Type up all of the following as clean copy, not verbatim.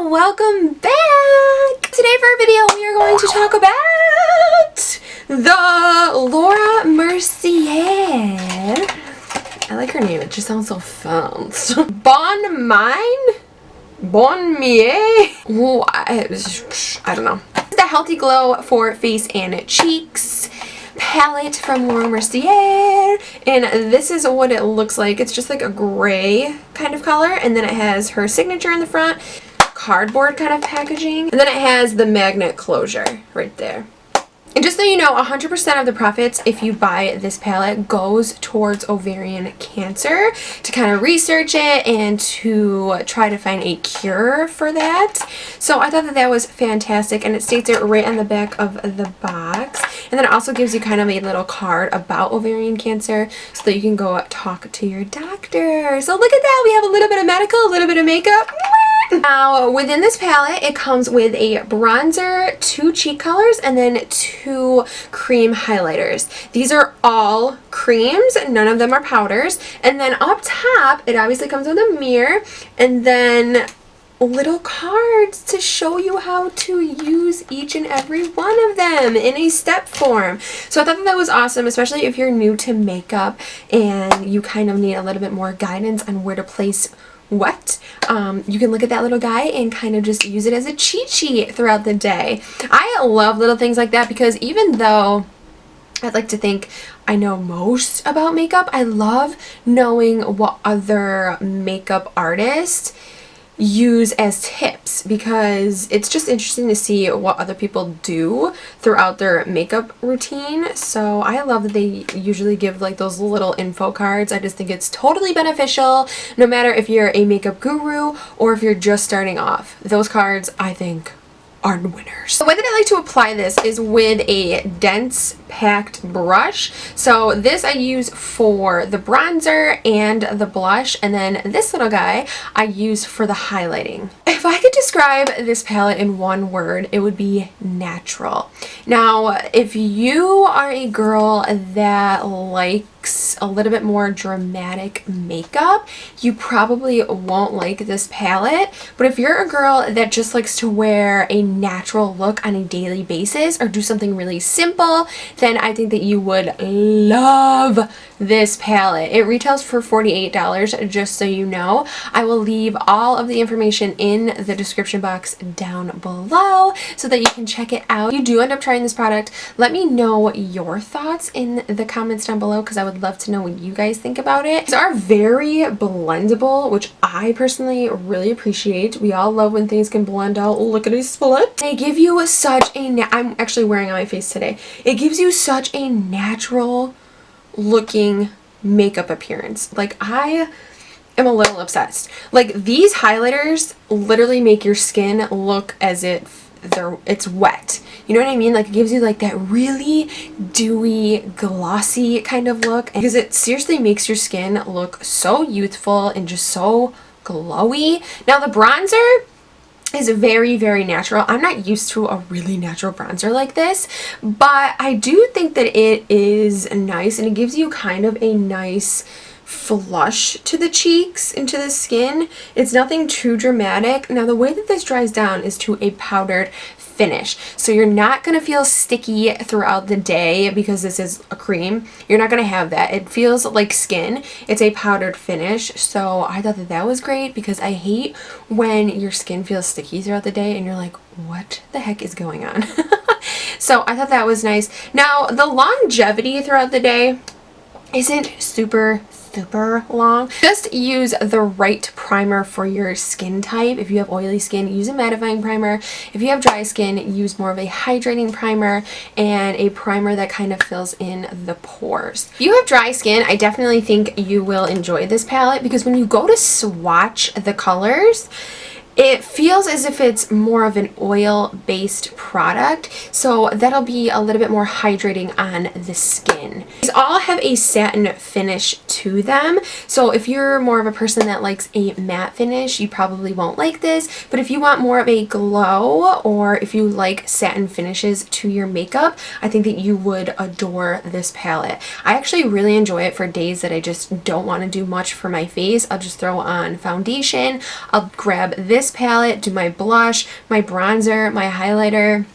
welcome back! Today for our video we are going to talk about the Laura Mercier. I like her name, it just sounds so fancy. Bonne Mier? Ooh, I don't know. The Healthy Glow for Face and Cheeks palette from Laura Mercier, and this is what it looks like. It's just like a gray kind of color, and then it has her signature in the front, cardboard kind of packaging, and then it has the magnet closure right there. And just so you know, 100% of the profits, if you buy this palette, goes towards ovarian cancer, to kind of research it and to try to find a cure for that. So I thought that that was fantastic, and it states it right on the back of the box. And then it also gives you kind of a little card about ovarian cancer so that you can go talk to your doctor. So look at that, we have a little bit of medical, a little bit of makeup. Now, within this palette, it comes with a bronzer, 2 cheek colors, and then 2 cream highlighters. These are all creams, none of them are powders. And then up top, it obviously comes with a mirror, and then little cards to show you how to use each and every one of them in a step form. So I thought that that was awesome, especially if you're new to makeup and you kind of need a little bit more guidance on where to place what. You can look at that little guy and kind of just use it as a cheat sheet throughout the day. I love little things like that because even though I'd like to think I know most about makeup, I love knowing what other makeup artists use as tips, because it's just interesting to see what other people do throughout their makeup routine. So I love that they usually give like those little info cards. I just think it's totally beneficial no matter if you're a makeup guru or if you're just starting off. Those cards, I think, are winners. The way that I like to apply this is with a dense packed brush. So this I use for the bronzer and the blush, and then this little guy I use for the highlighting. If I could describe this palette in one word, it would be natural. Now, if you are a girl that likes a little bit more dramatic makeup, you probably won't like this palette. But if you're a girl that just likes to wear a natural look on a daily basis or do something really simple, then I think that you would love this palette. It retails for $48, just so you know. I will leave all of the information in the description box down below so that you can check it out. If you do end up trying this product, let me know your thoughts in the comments down below, because I would love to know what you guys think about it. These are very blendable, which I personally really appreciate. We all love when things can blend out. Look at these split. They give you such a I'm actually wearing on my face today. It gives you such a natural looking makeup appearance. Like, I am a little obsessed. Like, these highlighters literally make your skin look as if it's wet. You know what I mean? Like, it gives you like that really dewy, glossy kind of look, because it seriously makes your skin look so youthful and just so glowy. Now, the bronzer is very, very natural. I'm not used to a really natural bronzer like this, but I do think that it is nice, and it gives you kind of a nice flush to the cheeks and to the skin. It's nothing too dramatic. Now, the way that this dries down is to a powdered finish, so you're not going to feel sticky throughout the day because this is a cream. You're not going to have that. It feels like skin. It's a powdered finish, so I thought that that was great, because I hate when your skin feels sticky throughout the day and you're like, what the heck is going on? So I thought that was nice. Now, the longevity throughout the day isn't super long. Just use the right primer for your skin type. If you have oily skin, use a mattifying primer. If you have dry skin, use more of a hydrating primer and a primer that kind of fills in the pores. If you have dry skin, I definitely think you will enjoy this palette, because when you go to swatch the colors, it feels as if it's more of an oil-based product, so that'll be a little bit more hydrating on the skin. These all have a satin finish to them, so if you're more of a person that likes a matte finish, you probably won't like this, but if you want more of a glow, or if you like satin finishes to your makeup, I think that you would adore this palette. I actually really enjoy it for days that I just don't want to do much for my face. I'll just throw on foundation, I'll grab this this palette, do my blush, my bronzer, my highlighter,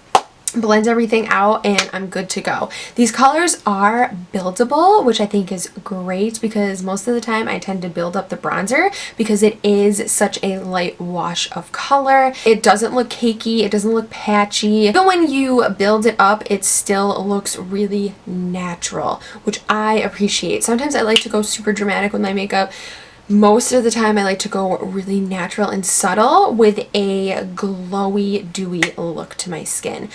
blends everything out, and I'm good to go. These colors are buildable, which I think is great because most of the time I tend to build up the bronzer because it is such a light wash of color. It doesn't look cakey, it doesn't look patchy. Even when you build it up, it still looks really natural, which I appreciate. Sometimes I like to go super dramatic with my makeup. Most of the time I like to go really natural and subtle with a glowy, dewy look to my skin.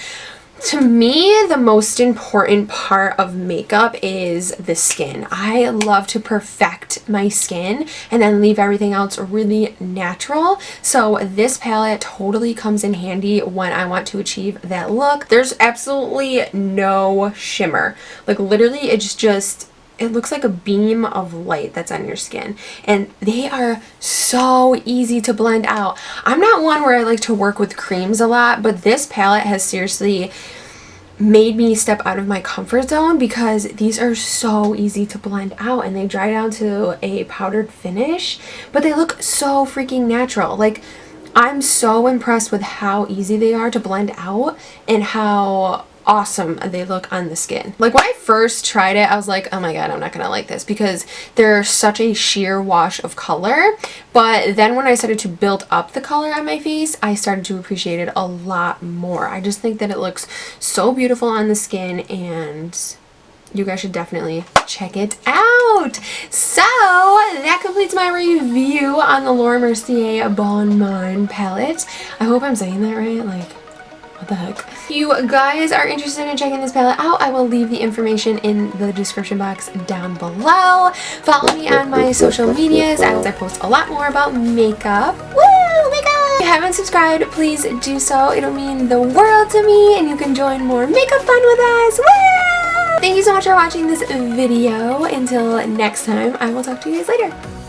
To me, the most important part of makeup is the skin. I love to perfect my skin and then leave everything else really natural. So this palette totally comes in handy when I want to achieve that look. There's absolutely no shimmer. Like literally it's just it looks like a beam of light that's on your skin, and they are so easy to blend out. I'm not one where I like to work with creams a lot, but this palette has seriously made me step out of my comfort zone because these are so easy to blend out and they dry down to a powdered finish, but they look so freaking natural. Like, I'm so impressed with how easy they are to blend out and how awesome they look on the skin. Like when I first tried it, I was like, oh my god, I'm not gonna like this because they're such a sheer wash of color. But then when I started to build up the color on my face, I started to appreciate it a lot more. I just think that it looks so beautiful on the skin, and you guys should definitely check it out. So that completes my review on the Laura Mercier Bonne palette. I hope I'm saying that right. Like, what the heck? If you guys are interested in checking this palette out, I will leave the information in the description box down below. Follow me on my social medias as I post a lot more about makeup. Woo! Makeup! If you haven't subscribed, please do so. It'll mean the world to me, and you can join more makeup fun with us. Woo! Thank you so much for watching this video. Until next time, I will talk to you guys later.